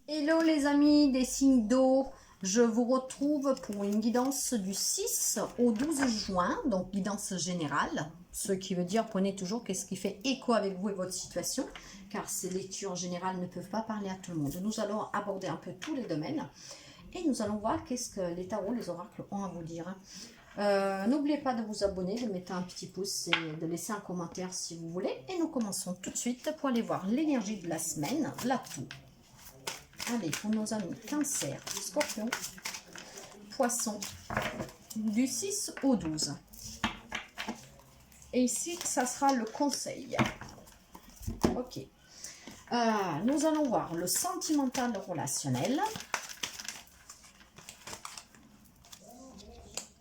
Hello les amis des signes d'eau, je vous retrouve pour une guidance du 6 au 12 juin, donc guidance générale, ce qui veut dire prenez toujours qu'est-ce qui fait écho avec vous et votre situation, car ces lectures générales ne peuvent pas parler à tout le monde. Nous allons aborder un peu tous les domaines et nous allons voir qu'est-ce que les tarots, les oracles ont à vous dire. N'oubliez pas de vous abonner, de mettre un petit pouce et de laisser un commentaire si vous voulez. Et nous commençons tout de suite pour aller voir l'énergie de la semaine, la toux. Allez, pour nos amis Cancer, Scorpion, Poisson, du 6 au 12. Et ici, ça sera le conseil. Ok. Nous allons voir le sentimental relationnel.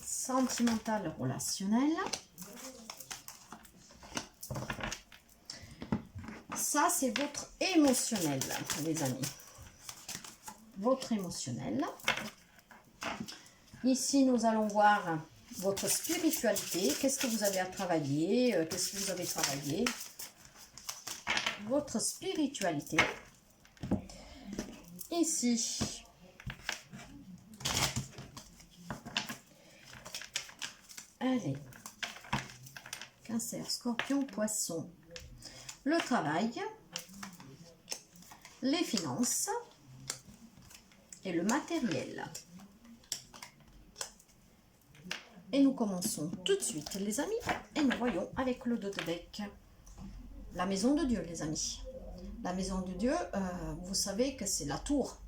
Sentimental relationnel. Ça, c'est votre émotionnel, les amis. Votre émotionnel. Ici, nous allons voir votre spiritualité. Qu'est-ce que vous avez à travailler? Qu'est-ce que vous avez travaillé? Votre spiritualité. Ici, allez, Cancer, Scorpion, Poisson. Le travail, les finances et le matériel. Et nous commençons tout de suite, les amis, et nous voyons avec le dos de deck la maison de Dieu, les amis. La maison de Dieu, vous savez que c'est la tour.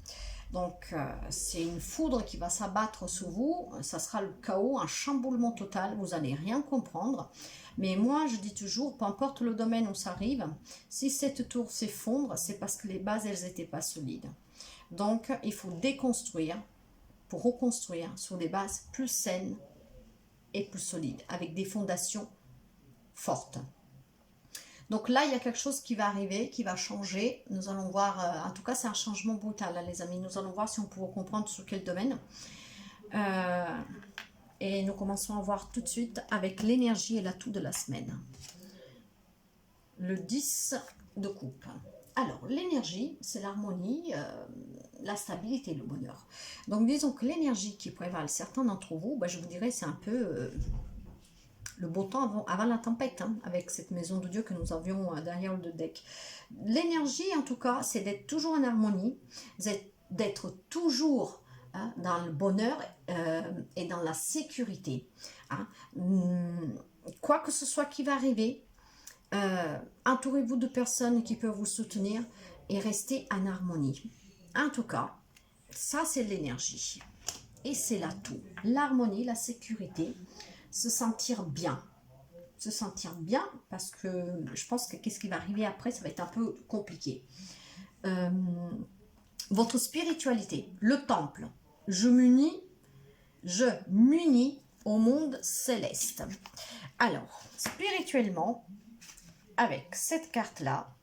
Donc, c'est une foudre qui va s'abattre sur vous. Ça sera le chaos, un chamboulement total. Vous n'allez rien comprendre. Mais moi, je dis toujours, peu importe le domaine où ça arrive, si cette tour s'effondre, c'est parce que les bases, elles n'étaient pas solides. Donc, il faut déconstruire pour reconstruire sur des bases plus saines et plus solides, avec des fondations fortes. Donc là, il y a quelque chose qui va arriver, qui va changer. Nous allons voir, en tout cas, c'est un changement brutal, hein, les amis. Nous allons voir si on peut comprendre sur quel domaine. Et nous commençons à voir tout de suite avec l'énergie et l'atout de la semaine. Le 10 de coupe. Alors, l'énergie, c'est l'harmonie, la stabilité, le bonheur. Donc, disons que l'énergie qui prévale certains d'entre vous, je vous dirais, c'est un peu le beau temps avant la tempête, hein, avec cette maison de Dieu que nous avions derrière le deck. L'énergie, en tout cas, c'est d'être toujours en harmonie, d'être toujours dans le bonheur et dans la sécurité. Hein. Quoi que ce soit qui va arriver, entourez-vous de personnes qui peuvent vous soutenir et rester en harmonie. En tout cas, ça c'est l'énergie. Et c'est l'atout. L'harmonie, la sécurité, se sentir bien. Se sentir bien parce que je pense que qu'est-ce qui va arriver après, ça va être un peu compliqué. Votre spiritualité, le temple. Je m'unis au monde céleste. Alors, spirituellement, avec cette carte-là,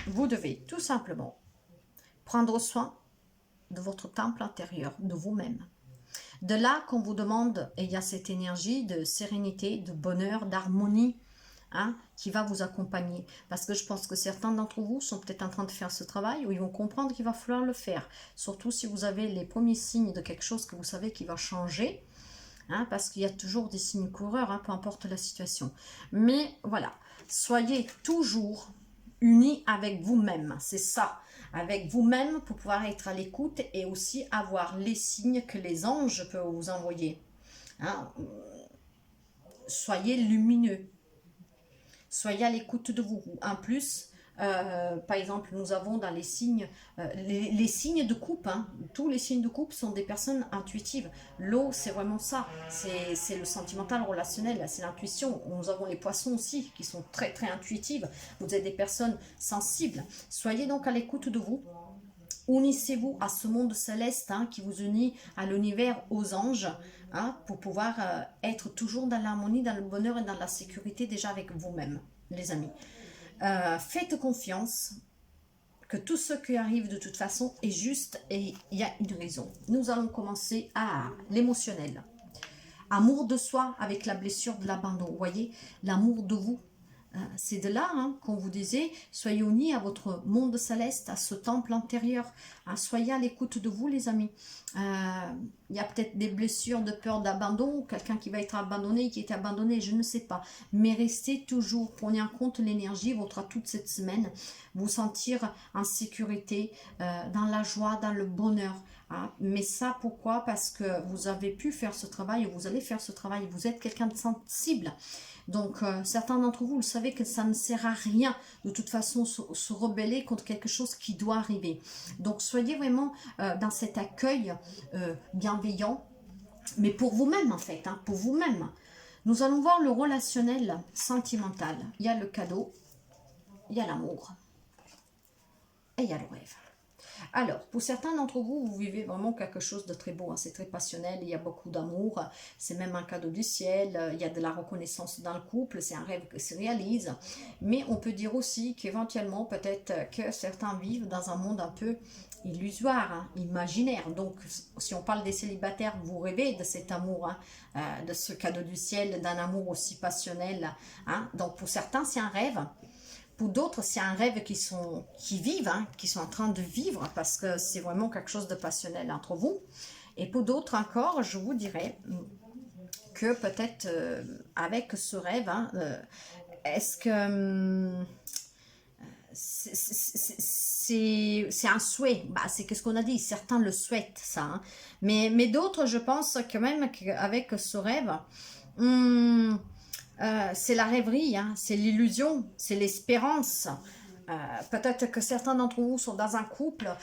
vous devez tout simplement prendre soin de votre temple intérieur, de vous-même. De là qu'on vous demande, et il y a cette énergie de sérénité, de bonheur, d'harmonie, hein, qui va vous accompagner. Parce que je pense que certains d'entre vous sont peut-être en train de faire ce travail, ou ils vont comprendre qu'il va falloir le faire. Surtout si vous avez les premiers signes de quelque chose que vous savez qui va changer. Hein, parce qu'il y a toujours des signes coureurs, hein, peu importe la situation. Mais voilà, soyez toujours unis avec vous-même, c'est ça, avec vous-même pour pouvoir être à l'écoute et aussi avoir les signes que les anges peuvent vous envoyer. Hein. Soyez lumineux, soyez à l'écoute de vous. En plus, par exemple, nous avons dans les signes, les signes de coupe, hein, tous les signes de coupe sont des personnes intuitives. L'eau, c'est vraiment ça, c'est le sentimental relationnel, c'est l'intuition. Nous avons les poissons aussi, qui sont très très intuitives. Vous êtes des personnes sensibles. Soyez donc à l'écoute de vous. Unissez-vous à ce monde céleste, hein, qui vous unit à l'univers, aux anges, hein, pour pouvoir être toujours dans l'harmonie, dans le bonheur et dans la sécurité déjà avec vous-même, les amis. Faites confiance que tout ce qui arrive de toute façon est juste et il y a une raison. Nous allons commencer à l'émotionnel. Amour de soi avec la blessure de l'abandon. Vous voyez, l'amour de vous, c'est de là qu'on vous disait, soyez unis à votre monde céleste, à ce temple intérieur. Soyez à l'écoute de vous, les amis. Il y a peut-être des blessures de peur d'abandon, quelqu'un qui va être abandonné, qui est abandonné, je ne sais pas. Mais restez toujours, prenez en compte l'énergie, votre toute cette semaine, vous sentir en sécurité, dans la joie, dans le bonheur. Mais ça, pourquoi? Parce que vous avez pu faire ce travail, vous allez faire ce travail, vous êtes quelqu'un de sensible. Donc, certains d'entre vous, vous savez que ça ne sert à rien, de toute façon, se rebeller contre quelque chose qui doit arriver. Donc, soyez vraiment dans cet accueil bienveillant, mais pour vous-même, en fait, pour vous-même. Nous allons voir le relationnel sentimental. Il y a le cadeau, il y a l'amour, et il y a le rêve. Alors, pour certains d'entre vous, vous vivez vraiment quelque chose de très beau, c'est très passionnel, il y a beaucoup d'amour, c'est même un cadeau du ciel, il y a de la reconnaissance dans le couple, c'est un rêve qui se réalise, mais on peut dire aussi qu'éventuellement, peut-être que certains vivent dans un monde un peu illusoire, imaginaire. Donc, si on parle des célibataires, vous rêvez de cet amour, de ce cadeau du ciel, d'un amour aussi passionnel. Donc, pour certains, c'est un rêve. Pour d'autres, c'est un rêve qui vivent, qui sont en train de vivre, parce que c'est vraiment quelque chose de passionnel entre vous. Et pour d'autres encore, je vous dirais que peut-être avec ce rêve, est-ce que c'est un souhait? C'est qu'est-ce qu'on a dit, certains le souhaitent, ça. Mais d'autres, je pense quand même qu'avec ce rêve, c'est la rêverie, c'est l'illusion, c'est l'espérance. Peut-être que certains d'entre vous sont dans un couple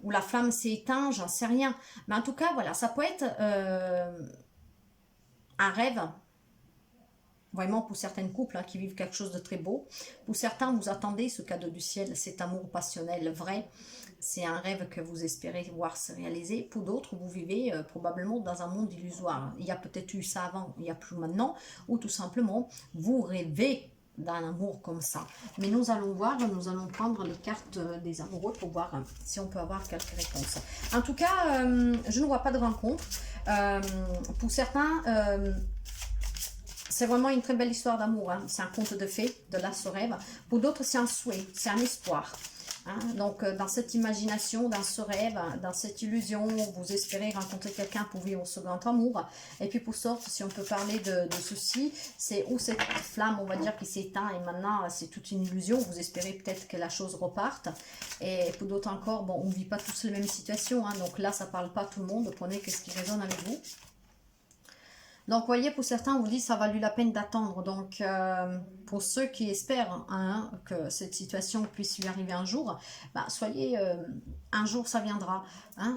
où la flamme s'est éteinte, j'en sais rien. Mais en tout cas, voilà, ça peut être un rêve, vraiment pour certains couples qui vivent quelque chose de très beau. Pour certains, vous attendez ce cadeau du ciel, cet amour passionnel vrai. C'est un rêve que vous espérez voir se réaliser. Pour d'autres, vous vivez probablement dans un monde illusoire. Il y a peut-être eu ça avant, il n'y a plus maintenant. Ou tout simplement, vous rêvez d'un amour comme ça. Mais nous allons voir, nous allons prendre les cartes des amoureux pour voir si on peut avoir quelques réponses. En tout cas, je ne vois pas de rencontre. Pour certains, c'est vraiment une très belle histoire d'amour. C'est un conte de fées, de là ce rêve. Pour d'autres, c'est un souhait, c'est un espoir. Donc, dans cette imagination, dans ce rêve, dans cette illusion, vous espérez rencontrer quelqu'un pour vivre ce grand amour. Et puis, pour sorte, si on peut parler de ceci, c'est où cette flamme, on va dire, qui s'éteint et maintenant, c'est toute une illusion. Vous espérez peut-être que la chose reparte. Et pour d'autres encore, bon, on ne vit pas tous les mêmes situations. Donc là, ça ne parle pas à tout le monde. Prenez qu'est-ce qui résonne avec vous. Donc, vous voyez, pour certains, on vous dit ça a valu la peine d'attendre. Donc, pour ceux qui espèrent que cette situation puisse lui arriver un jour, soyez, un jour, ça viendra.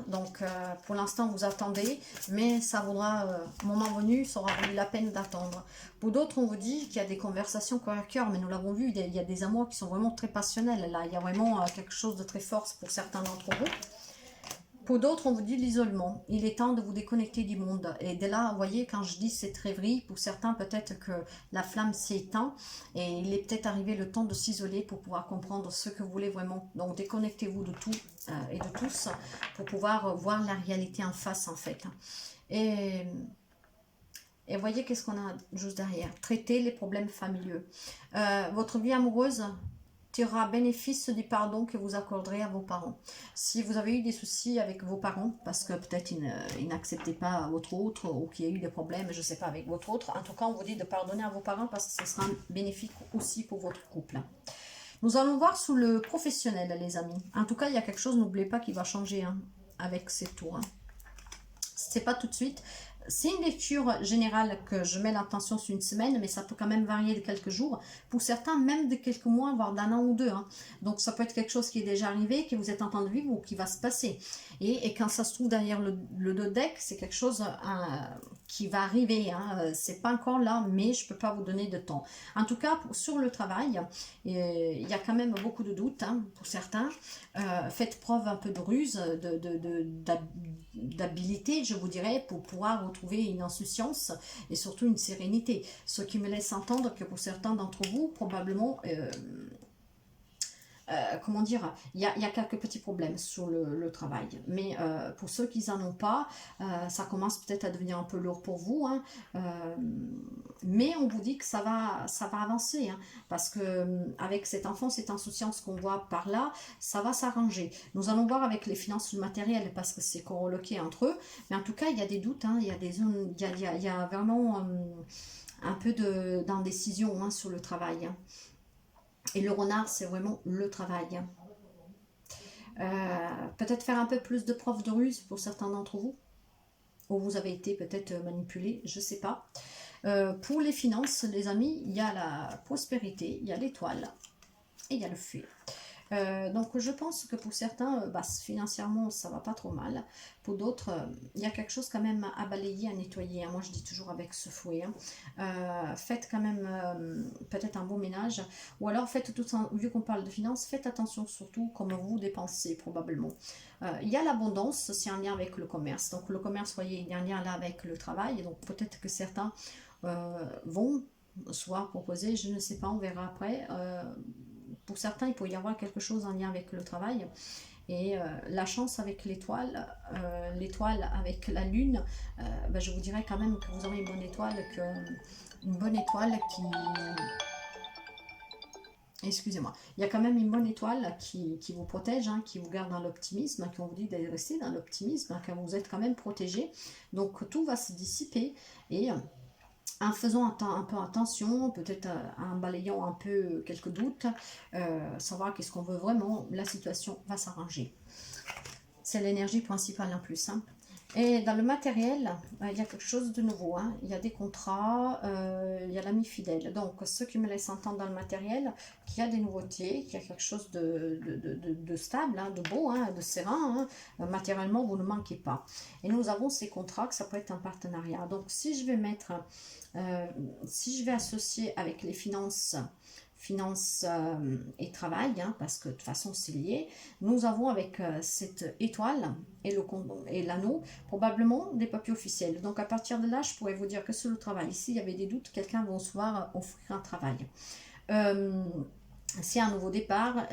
Donc, pour l'instant, vous attendez, mais ça vaudra, moment venu, ça aura valu la peine d'attendre. Pour d'autres, on vous dit qu'il y a des conversations cœur à cœur, mais nous l'avons vu, il y a des amours qui sont vraiment très passionnels. Là, il y a vraiment quelque chose de très fort pour certains d'entre vous. Pour d'autres, on vous dit l'isolement. Il est temps de vous déconnecter du monde. Et dès là, vous voyez, quand je dis cette rêverie, pour certains, peut-être que la flamme s'éteint. Et il est peut-être arrivé le temps de s'isoler pour pouvoir comprendre ce que vous voulez vraiment. Donc, déconnectez-vous de tout et de tous pour pouvoir voir la réalité en face, en fait. Et voyez, qu'est-ce qu'on a juste derrière. Traiter les problèmes familiaux. Votre vie amoureuse tirera bénéfice du pardon que vous accorderez à vos parents. Si vous avez eu des soucis avec vos parents, parce que peut-être ils n'acceptaient pas votre autre, ou qu'il y a eu des problèmes, je ne sais pas, avec votre autre, en tout cas, on vous dit de pardonner à vos parents parce que ce sera bénéfique aussi pour votre couple. Nous allons voir sous le professionnel, les amis. En tout cas, il y a quelque chose, n'oubliez pas, qui va changer avec ces tours. C'est pas tout de suite. C'est une lecture générale que je mets l'intention sur une semaine, mais ça peut quand même varier de quelques jours. Pour certains, même de quelques mois, voire d'un an ou deux. Donc, ça peut être quelque chose qui est déjà arrivé, que vous êtes en train de vivre ou qui va se passer. Et quand ça se trouve derrière le dos deck, c'est quelque chose qui va arriver. C'est pas encore là, mais je peux pas vous donner de temps. En tout cas, sur le travail, il y a quand même beaucoup de doutes pour certains. Faites preuve un peu de ruse, d'habilité, je vous dirais, pour pouvoir retrouver une insouciance et surtout une sérénité. Ce qui me laisse entendre que pour certains d'entre vous, probablement, comment dire, il y a quelques petits problèmes sur le travail. Mais pour ceux qui n'en ont pas, ça commence peut-être à devenir un peu lourd pour vous. Hein, mais on vous dit que ça va avancer. Hein, parce que avec cet enfant, cette insouciance qu'on voit par là, ça va s'arranger. Nous allons voir avec les finances, le matériel, parce que c'est corroloqué entre eux. Mais en tout cas, il y a des doutes. Hein, il y a des zones, il y a vraiment un peu d'indécision hein, sur le travail. Hein. Et le renard, c'est vraiment le travail. Peut-être faire un peu plus de preuve de ruse pour certains d'entre vous, ou vous avez été peut-être manipulé, je ne sais pas. Pour les finances, les amis, il y a la prospérité, il y a l'étoile et il y a le feu. Donc je pense que pour certains, financièrement, ça va pas trop mal. Pour d'autres, il y a quelque chose quand même à balayer, à nettoyer. Hein. Moi, je dis toujours avec ce fouet. Hein. Faites quand même peut-être un beau ménage. Ou alors, faites tout ça, vu qu'on parle de finances, faites attention surtout comment vous dépensez probablement. Il y a l'abondance, c'est un lien avec le commerce. Donc le commerce, vous voyez, il y a un lien là avec le travail. Donc peut-être que certains vont soit proposer, je ne sais pas, on verra après. Pour certains, il peut y avoir quelque chose en lien avec le travail. Et la chance avec l'étoile avec la lune, je vous dirais quand même que vous aurez une bonne étoile, qui... Excusez-moi. Il y a quand même une bonne étoile qui vous protège, hein, qui vous garde dans l'optimisme, qui vous dit de rester dans l'optimisme, hein, que vous êtes quand même protégé. Donc tout va se dissiper et... en faisant un peu attention, peut-être en balayant un peu quelques doutes, savoir qu'est-ce qu'on veut vraiment, la situation va s'arranger. C'est l'énergie principale en plus. Hein. Et dans le matériel, il y a quelque chose de nouveau. Hein. Il y a des contrats, il y a l'ami fidèle. Donc, ceux qui me laissent entendre dans le matériel, qu'il y a des nouveautés, qu'il y a quelque chose de stable, hein, de beau, hein, de serein. Hein. Matériellement, vous ne manquez pas. Et nous avons ces contrats, que ça peut être un partenariat. Donc, si je vais mettre... si je vais associer avec les finances et travail, hein, parce que de toute façon c'est lié, nous avons avec cette étoile et l'anneau probablement des papiers officiels. Donc à partir de là, je pourrais vous dire que sur le travail, ici il y avait des doutes, quelqu'un va offrir un travail. C'est un nouveau départ,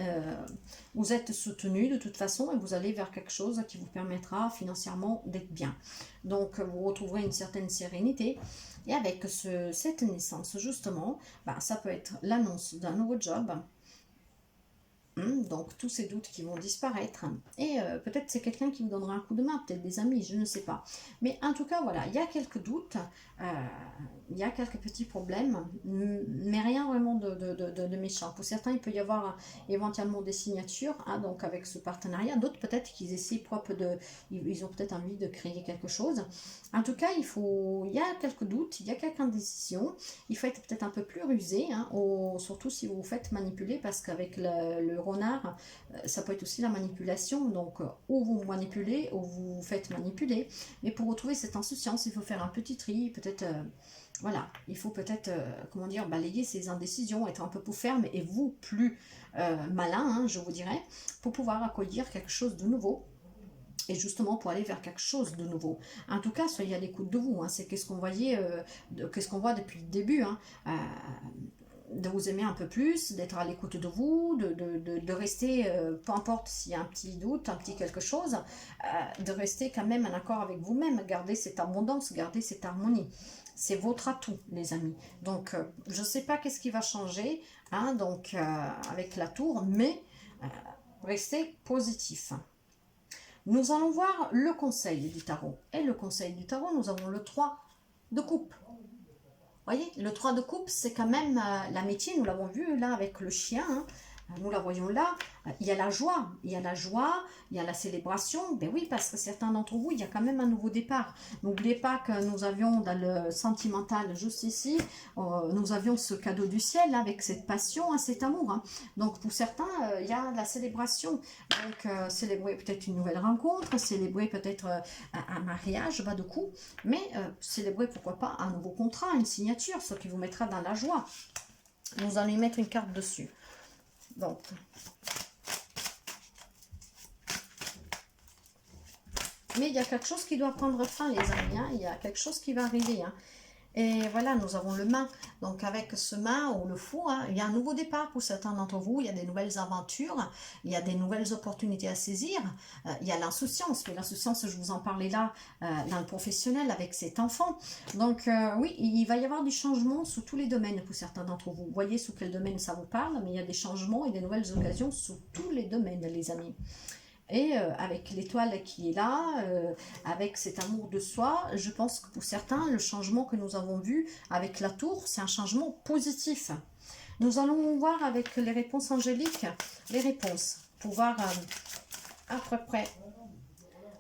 vous êtes soutenu de toute façon et vous allez vers quelque chose qui vous permettra financièrement d'être bien. Donc vous retrouverez une certaine sérénité et avec cette naissance justement, ça peut être l'annonce d'un nouveau job. Donc tous ces doutes qui vont disparaître et peut-être c'est quelqu'un qui vous donnera un coup de main, peut-être des amis, je ne sais pas, mais en tout cas voilà, il y a quelques doutes, il y a quelques petits problèmes, mais rien vraiment de méchant. Pour certains il peut y avoir éventuellement des signatures, hein, donc avec ce partenariat, d'autres peut-être qu'ils essaient ils ont peut-être envie de créer quelque chose. En tout cas il y a quelques doutes, il y a quelques indécisions, il faut être peut-être un peu plus rusé, hein, surtout si vous vous faites manipuler, parce qu'avec le renard, ça peut être aussi la manipulation, donc ou vous manipulez ou vous vous faites manipuler, mais pour retrouver cette insouciance, il faut faire un petit tri, peut-être, voilà, il faut peut-être, balayer ces indécisions, être un peu plus ferme et vous plus malin, hein, je vous dirais, pour pouvoir accueillir quelque chose de nouveau. Et justement pour aller vers quelque chose de nouveau. En tout cas, soyez à l'écoute de vous. Hein. C'est qu'est-ce qu'on voit depuis le début. Hein. De vous aimer un peu plus, d'être à l'écoute de vous, de rester, peu importe s'il y a un petit doute, un petit quelque chose, de rester quand même en accord avec vous-même, garder cette abondance, garder cette harmonie. C'est votre atout, les amis. Donc, je ne sais pas qu'est-ce qui va changer, hein, donc, avec la tour, mais restez positif. Nous allons voir le conseil du tarot. Et le conseil du tarot, nous avons le 3 de coupe. Vous voyez, le 3 de coupe, c'est quand même l'amitié, nous l'avons vu là avec le chien, hein. Nous la voyons là, il y a la joie, il y a la célébration, ben oui, parce que certains d'entre vous, il y a quand même un nouveau départ. N'oubliez pas que nous avions dans le sentimental, juste ici, nous avions ce cadeau du ciel avec cette passion, hein, cet amour. Hein. Donc pour certains, il y a la célébration. Donc célébrer peut-être une nouvelle rencontre, célébrer peut-être un mariage, de coup, mais célébrer pourquoi pas un nouveau contrat, une signature, ce qui vous mettra dans la joie. Nous allons y mettre une carte dessus. Donc, mais il y a quelque chose qui doit prendre fin, les amis. Hein. Il y a quelque chose qui va arriver. Hein. Et voilà, nous avons le main. Donc avec ce main ou le fou, hein, il y a un nouveau départ pour certains d'entre vous. Il y a des nouvelles aventures, il y a des nouvelles opportunités à saisir. Il y a l'insouciance. Mais l'insouciance, je vous en parlais là, dans le professionnel avec cet enfant. Donc oui, il va y avoir du changement sous tous les domaines pour certains d'entre vous. Vous voyez sous quel domaine ça vous parle, mais il y a des changements et des nouvelles occasions sous tous les domaines, les amis. Et avec l'étoile qui est là, avec cet amour de soi, je pense que pour certains, le changement que nous avons vu avec la tour, c'est un changement positif. Nous allons voir avec les réponses angéliques, les réponses, pour voir à peu près.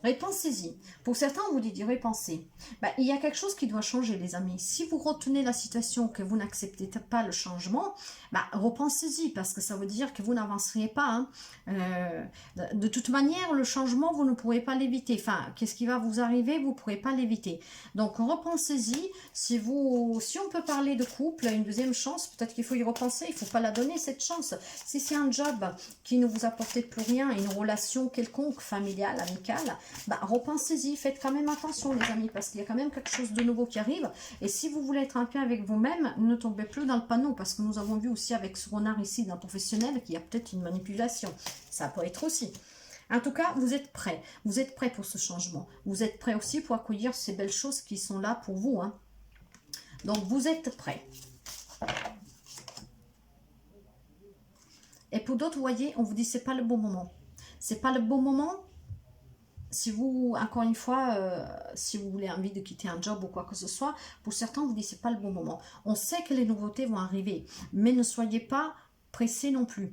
Repensez-y. Pour certains, on vous dit d'y repenser. Ben, il y a quelque chose qui doit changer, les amis. Si vous retenez la situation, que vous n'acceptez pas le changement, ben, repensez-y, parce que ça veut dire que vous n'avanceriez pas. Hein. De toute manière, le changement, vous ne pourrez pas l'éviter. Enfin, qu'est-ce qui va vous arriver, vous ne pourrez pas l'éviter. Donc, repensez-y. Si on peut parler de couple, une deuxième chance, peut-être qu'il faut y repenser. Il ne faut pas la donner, cette chance. Si c'est un job qui ne vous apportait plus rien, une relation quelconque, familiale, amicale, bah, repensez-y, faites quand même attention les amis, parce qu'il y a quand même quelque chose de nouveau qui arrive, et si vous voulez être en paix avec vous-même, ne tombez plus dans le panneau, parce que nous avons vu aussi avec ce renard ici d'un professionnel qu'il y a peut-être une manipulation, ça peut être aussi. En tout cas, vous êtes prêts pour ce changement, vous êtes prêts aussi pour accueillir ces belles choses qui sont là pour vous, hein. Donc vous êtes prêts. Et pour d'autres, vous voyez, on vous dit c'est pas le bon moment, c'est pas le bon moment. Si vous, encore une fois, si vous voulez envie de quitter un job ou quoi que ce soit, pour certains, on vous dit c'est pas le bon moment. On sait que les nouveautés vont arriver, mais ne soyez pas pressés non plus.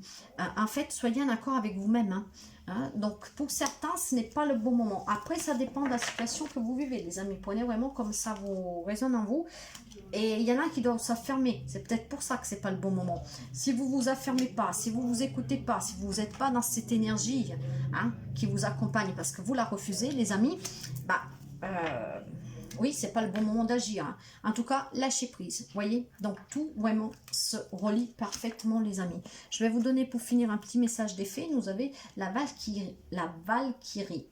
En fait, soyez en accord avec vous-même. Hein. Donc, pour certains, ce n'est pas le bon moment. Après, ça dépend de la situation que vous vivez, les amis. Prenez vraiment comme ça vous résonne en vous. Et il y en a qui doivent s'affirmer. C'est peut-être pour ça que c'est pas le bon moment. Si vous vous affirmez pas, si vous vous écoutez pas, si vous n'êtes pas dans cette énergie qui vous accompagne parce que vous la refusez, les amis, bah oui, c'est pas le bon moment d'agir. Hein. En tout cas, lâchez prise. Voyez, donc tout vraiment se relie parfaitement, les amis. Je vais vous donner pour finir un petit message d'effet. Nous avons la Valkyrie. La Valkyrie.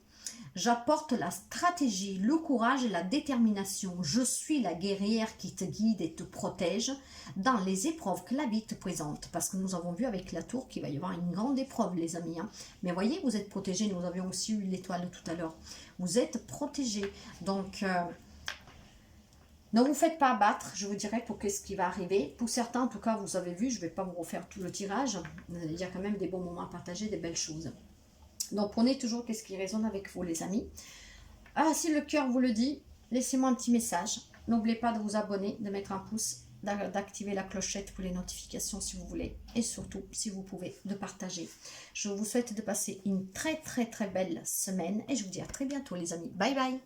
J'apporte la stratégie, le courage et la détermination. Je suis la guerrière qui te guide et te protège dans les épreuves que la vie te présente. Parce que nous avons vu avec la tour qu'il va y avoir une grande épreuve, les amis. Hein. Mais voyez, vous êtes protégés. Nous avions aussi eu l'étoile tout à l'heure. Vous êtes protégés. Donc, ne vous faites pas abattre, je vous dirai pour qu'est-ce qui va arriver. Pour certains, en tout cas, vous avez vu, je ne vais pas vous refaire tout le tirage. Il y a quand même des bons moments à partager, des belles choses. Donc, prenez toujours qu'est-ce qui résonne avec vous, les amis. Ah, si le cœur vous le dit, laissez-moi un petit message. N'oubliez pas de vous abonner, de mettre un pouce, d'activer la clochette pour les notifications si vous voulez. Et surtout, si vous pouvez, de partager. Je vous souhaite de passer une très, très, très belle semaine. Et je vous dis à très bientôt, les amis. Bye, bye.